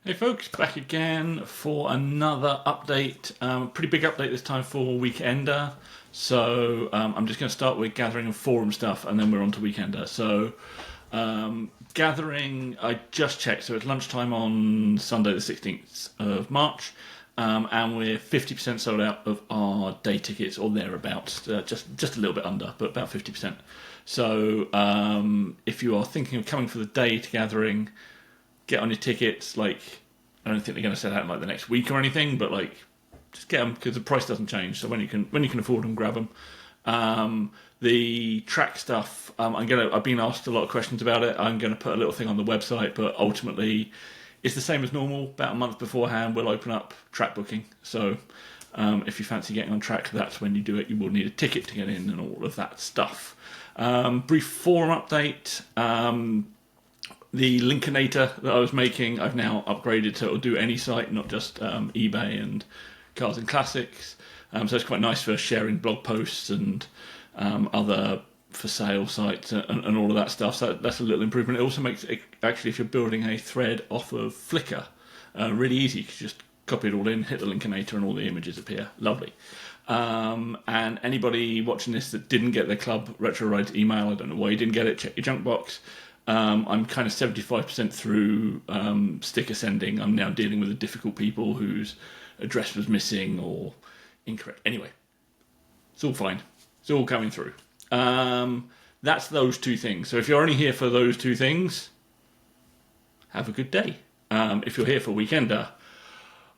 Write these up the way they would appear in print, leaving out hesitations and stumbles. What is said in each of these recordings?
Hey folks, back again for another update. Pretty big update this time for Weekender. So I'm just going to start with Gathering and Forum stuff, and then we're on to Weekender. So Gathering, I just checked, so it's lunchtime on Sunday the 16th of March, and we're 50% sold out of our day tickets, or thereabouts, just a little bit under, but about 50%. So if you are thinking of coming for the day to Gathering, get on your tickets. Like, I don't think they're going to sell out in like the next week or anything, but like, just get them because the price doesn't change. So when you can afford them, grab them. The track stuff, I've been asked a lot of questions about it. I'm going to put a little thing on the website, but ultimately, it's the same as normal. About a month beforehand, we'll open up track booking. So if you fancy getting on track, that's when you do it. You will need a ticket to get in and all of that stuff. Brief forum update. The Linkinator that I was making, I've now upgraded so it'll do any site, not just eBay and Cars and Classics. So it's quite nice for sharing blog posts and other for sale sites and all of that stuff. So that's a little improvement. It also makes it, actually, if you're building a thread off of Flickr, really easy. You can just copy it all in, hit the Linkinator, and all the images appear. Lovely. And anybody watching this that didn't get their Club Retro Rides email, I don't know why you didn't get it, check your junk box. I'm kind of 75% through sticker sending. I'm now dealing with the difficult people whose address was missing or incorrect. Anyway, it's all fine. It's all coming through. That's those two things. So if you're only here for those two things, have a good day. If you're here for Weekender,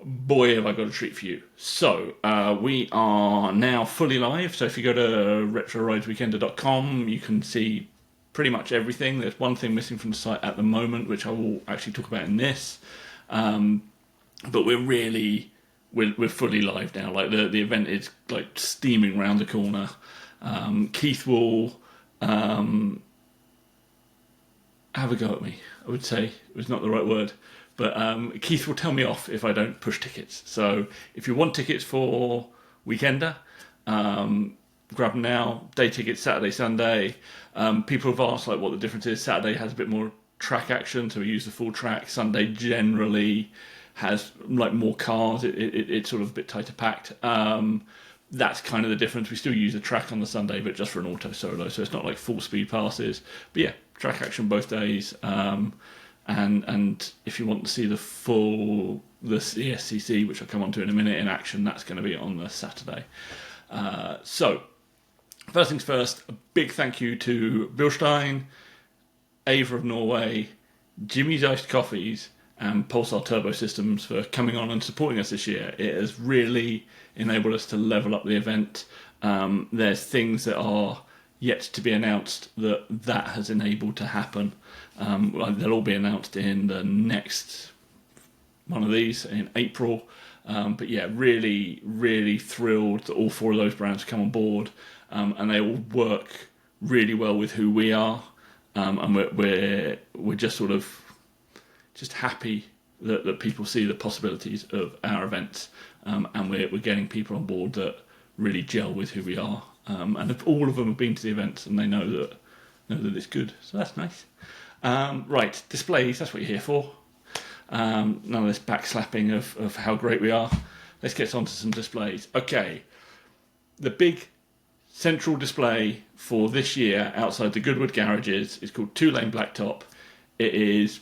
boy, have I got a treat for you. So we are now fully live. So if you go to retroridesweekender.com, you can see pretty much everything. There's one thing missing from the site at the moment, which I will actually talk about in this. But we're fully live now. Like the event is like steaming round the corner. Keith will have a go at me. I would say it was not the right word, but Keith will tell me off if I don't push tickets. So if you want tickets for Weekender, grab them now. Day tickets, Saturday, Sunday. People have asked like what the difference is. Saturday has a bit more track action, so we use the full track. Sunday generally has like more cars. It's sort of a bit tighter packed. That's kind of the difference. We still use the track on the Sunday, but just for an auto solo, so it's not like full speed passes. But yeah, track action both days. And if you want to see the ESCC, which I'll come on to in a minute, in action, that's going to be on the Saturday. So, first things first, a big thank you to Bilstein, Ava of Norway, Jimmy's Iced Coffees, and Pulsar Turbo Systems for coming on and supporting us this year. It has really enabled us to level up the event. There's things that are yet to be announced that has enabled to happen. They'll all be announced in the next one of these in April. But yeah, really, really thrilled that all four of those brands come on board, and they all work really well with who we are, and we're just sort of just happy that people see the possibilities of our events, and we're getting people on board that really gel with who we are, and if all of them have been to the events and they know that it's good, so that's nice. Right, displays, that's what you're here for. None of this backslapping of how great we are. Let's get on to some displays. Okay, the big central display for this year outside the Goodwood garages is called Two Lane Blacktop. It is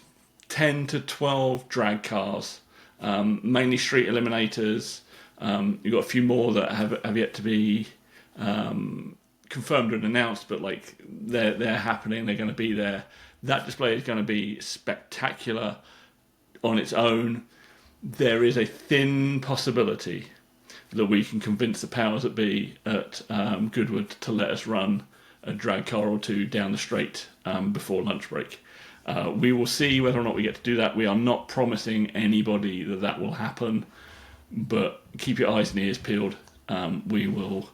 10 to 12 drag cars, mainly street eliminators. You've got a few more that have yet to be confirmed and announced, but like they're happening. They're going to be there. That display is going to be spectacular on its own. There is a thin possibility that we can convince the powers that be at Goodwood to let us run a drag car or two down the straight before lunch break. We will see whether or not we get to do that. We are not promising anybody that will happen, but keep your eyes and ears peeled. We will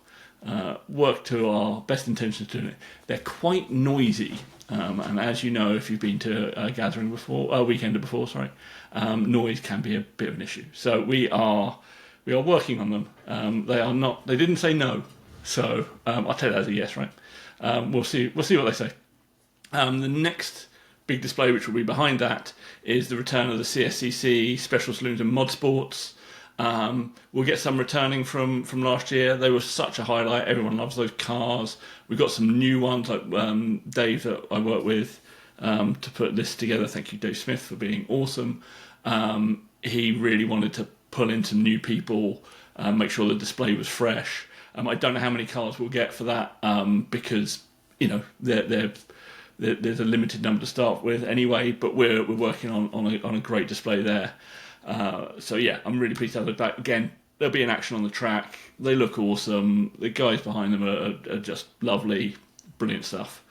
work to our best intentions to do it. They're quite noisy. And as you know, if you've been to a gathering before, Weekender before, noise can be a bit of an issue. So we are working on them. They are not. They didn't say no, so I'll take that as a yes, right? We'll see what they say. The next big display which will be behind that is the return of the CSCC Special Saloons and Mod Sports. We'll get some returning from last year. They were such a highlight. Everyone loves those cars. We've got some new ones, like Dave that I work with to put this together. Thank you, Dave Smith, for being awesome. He really wanted to pull in some new people, make sure the display was fresh. I don't know how many cars we'll get for that because there's a limited number to start with anyway. But we're working on a great display there. So yeah, I'm really pleased to have those back. Again, there'll be an action on the track. They look awesome. The guys behind them are just lovely, brilliant stuff.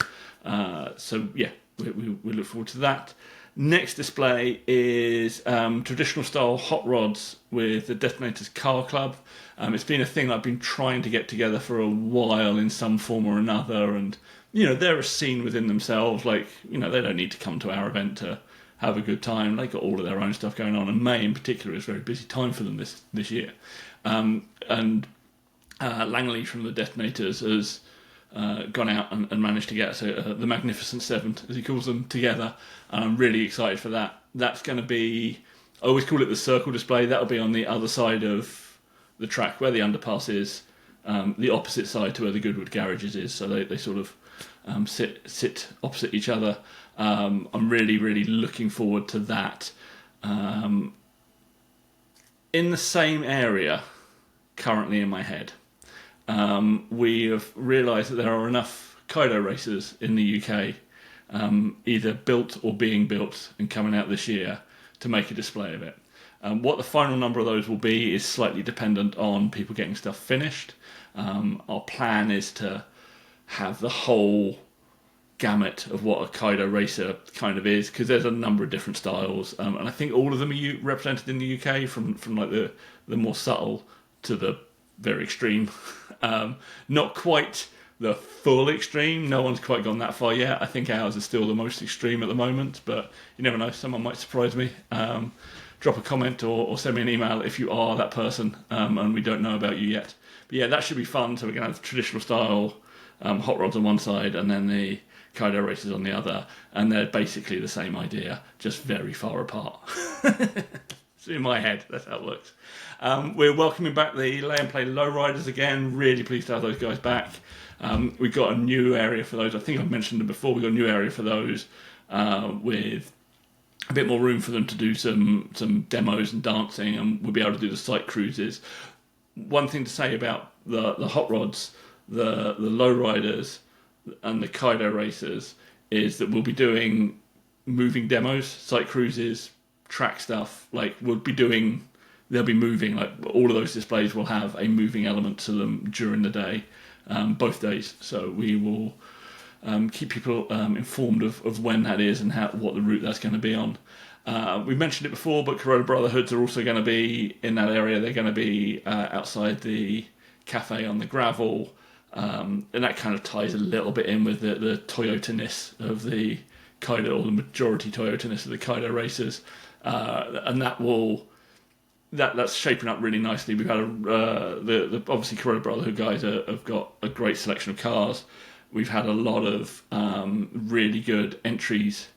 So yeah, we look forward to that. Next display is traditional style hot rods with the Detonators Car Club. It's been a thing I've been trying to get together for a while in some form or another, and they're a scene within themselves. Like they don't need to come to our event to have a good time. They got all of their own stuff going on, and May in particular is a very busy time for them this year. And Langley from the Detonators has gone out and managed to get the Magnificent Seven, as he calls them, together. And I'm really excited for that. That's going to be, I always call it the circle display. That'll be on the other side of the track where the underpass is, the opposite side to where the Goodwood garages is. So they sort of sit opposite each other. I'm really, really looking forward to that. In the same area, currently in my head, we have realised that there are enough Kaido racers in the UK, either built or being built and coming out this year, to make a display of it. What the final number of those will be is slightly dependent on people getting stuff finished. Our plan is to have the whole gamut of what a Kaido racer kind of is, because there's a number of different styles, and I think all of them are represented in the UK, from like the more subtle to the very extreme. Not quite the full extreme. No one's quite gone that far yet. I think ours is still the most extreme at the moment, but you never know. Someone might surprise me. Drop a comment or send me an email if you are that person, and we don't know about you yet. But yeah, that should be fun. So we're going to have traditional style hot rods on one side, and then the Kaido races on the other, and they're basically the same idea, just very far apart. So in my head, that's how it works. We're welcoming back the Lay and Play Lowriders again. Really pleased to have those guys back. We've got a new area for those. I think I've mentioned them before. We've got a new area for those with a bit more room for them to do some demos and dancing, and we'll be able to do the site cruises. One thing to say about the hot rods, the lowriders, and the Kaido racers is that we'll be doing moving demos, site cruises, track stuff. Like they'll be moving. Like all of those displays will have a moving element to them during the day, both days. So we will keep people informed of when that is and what the route that's going to be on. We mentioned it before, but Corolla Brotherhoods are also going to be in that area. They're going to be outside the cafe on the gravel. And that kind of ties a little bit in with the Toyota-ness of the Kaido, or the majority Toyota-ness of the Kaido racers, and that's shaping up really nicely. We've had the obviously Corolla Brotherhood guys have got a great selection of cars. We've had a lot of really good entries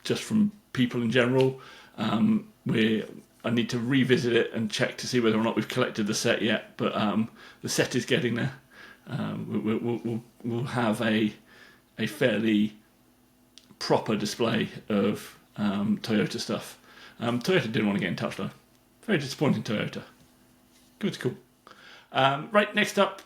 just from people in general. I need to revisit it and check to see whether or not we've collected the set yet, but the set is getting there. We'll have a fairly proper display of Toyota stuff. Toyota didn't want to get in touch though. Very disappointing, Toyota. Good, cool. Right, next up,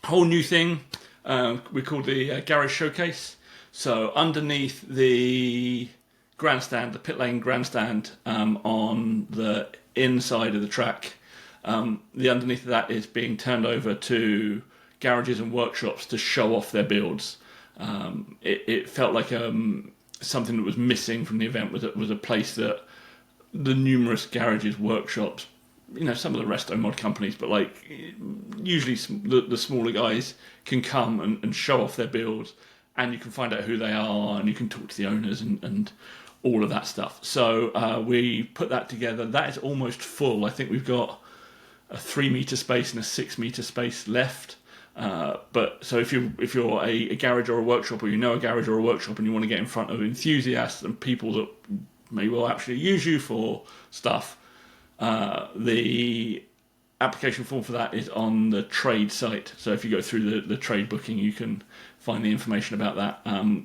whole new thing. We call the Garage Showcase. So underneath the grandstand, the pit lane grandstand, on the inside of the track, the underneath of that is being turned over to garages and workshops to show off their builds. It felt like something that was missing from the event was a place that the numerous garages, workshops, some of the resto mod companies, but like usually the smaller guys can come and show off their builds, and you can find out who they are, and you can talk to the owners and all of that stuff. So we put that together. That is almost full. I think we've got a 3 metre space and a 6 metre space left. But so if you're a garage or a workshop, or you know a garage or a workshop, and you want to get in front of enthusiasts and people that may well actually use you for stuff, the application form for that is on the trade site. So if you go through the trade booking, you can find the information about that.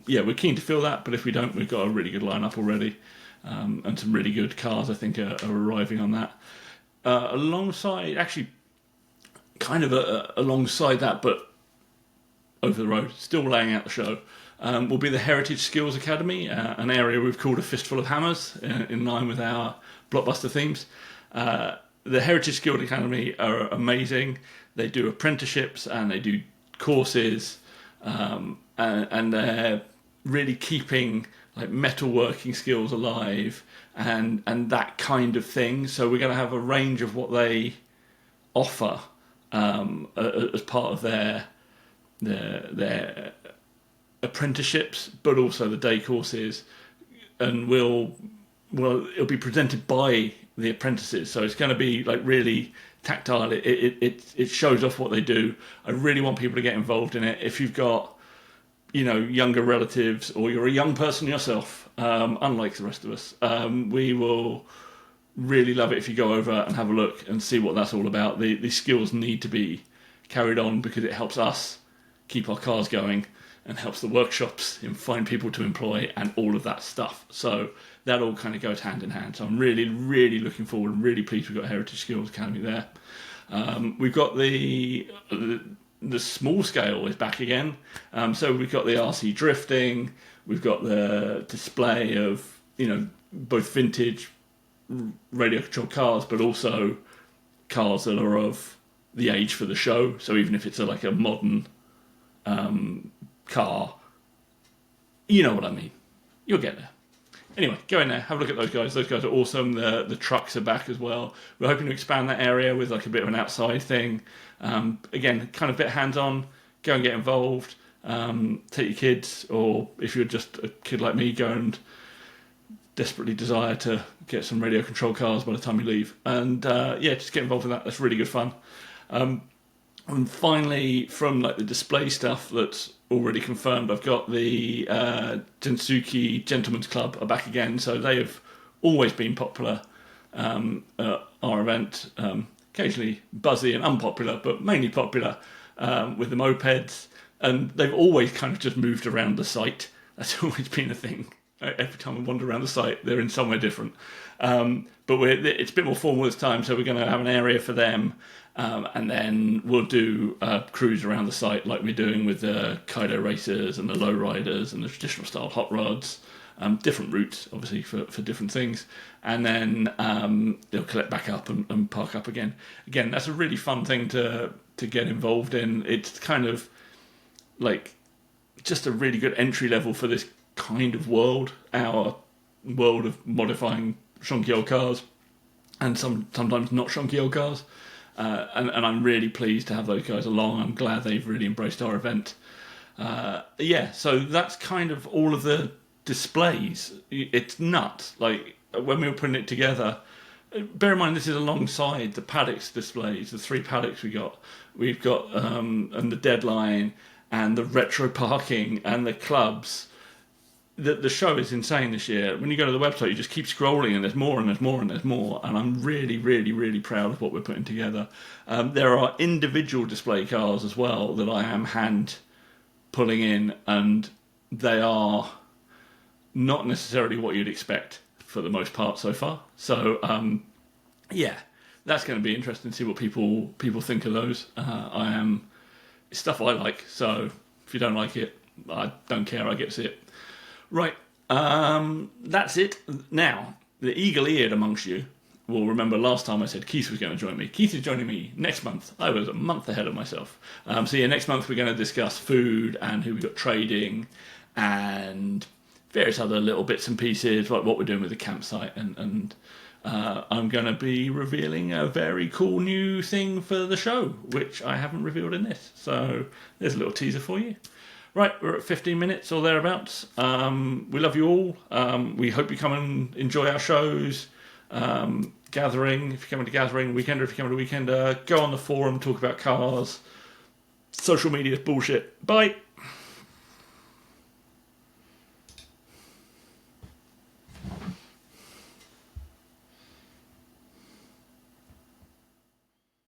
We're keen to fill that, but if we don't, we've got a really good lineup already, and some really good cars I think are arriving on that. Alongside, actually, alongside that, but over the road, still laying out the show, will be the Heritage Skills Academy, an area we've called a fistful of hammers, in line with our blockbuster themes. The Heritage Skills Academy are amazing. They do apprenticeships and they do courses, and they're really keeping like metalworking skills alive and that kind of thing. So we're going to have a range of what they offer as part of their apprenticeships, but also the day courses, and it'll be presented by the apprentices, so it's going to be like really tactile. It shows off what they do. I really want people to get involved in it. If you've got younger relatives, or you're a young person yourself, unlike the rest of us, we will really love it if you go over and have a look and see what that's all about. The skills need to be carried on because it helps us keep our cars going and helps the workshops find people to employ and all of that stuff. So that all kind of goes hand in hand. So I'm really, really looking forward and really pleased we've got Heritage Skills Academy there. We've got the small scale is back again. So we've got the RC drifting. We've got the display of, both vintage radio controlled cars, but also cars that are of the age for the show. So even if it's like a modern car, you know what I mean. You'll get there. Anyway, go in there, have a look at those guys. Those guys are awesome. The trucks are back as well. We're hoping to expand that area with like a bit of an outside thing. Again, kind of a bit hands-on. Go and get involved. Take your kids, or if you're just a kid like me, go and desperately desire to get some radio control cars by the time you leave. And just get involved in that. That's really good fun. And finally, from like the display stuff that's already confirmed, I've got the Gensuki Gentlemen's Club are back again. So they have always been popular at our event. Occasionally buzzy and unpopular, but mainly popular with the mopeds. And they've always kind of just moved around the site. That's always been a thing. Every time we wander around the site, they're in somewhere different. But it's a bit more formal this time, so we're going to have an area for them. And then we'll do a cruise around the site like we're doing with the Kaido racers and the lowriders and the traditional style hot rods. Different routes, obviously, for different things. And then they'll collect back up and park up again. Again, that's a really fun thing to get involved in. It's kind of like just a really good entry level for this kind of world, our world of modifying shonky old cars and sometimes not shonky old cars. And I'm really pleased to have those guys along. I'm glad they've really embraced our event. So that's kind of all of the displays. It's nuts. Like, when we were putting it together, bear in mind this is alongside the paddocks displays, the 3 paddocks we've got and the deadline and the retro parking and the clubs. The show is insane this year. When you go to the website, you just keep scrolling, and there's more, and there's more, and there's more. And I'm really, really, really proud of what we're putting together. There are individual display cars as well that I am hand pulling in, and they are not necessarily what you'd expect for the most part so far. So, that's going to be interesting to see what people think of those. It's stuff I like, so if you don't like it, I don't care. I get to see it. Right, that's it. Now, the eagle-eared amongst you will remember last time I said Keith was going to join me. Keith is joining me next month. I was a month ahead of myself. Next month we're going to discuss food and who we got trading and various other little bits and pieces, like what we're doing with the campsite. And I'm going to be revealing a very cool new thing for the show, which I haven't revealed in this. So there's a little teaser for you. Right, we're at 15 minutes or thereabouts. We love you all. We hope you come and enjoy our shows. Gathering, if you're coming to Gathering, Weekender, if you're coming to Weekender, go on the forum, talk about cars. social media is bullshit. Bye.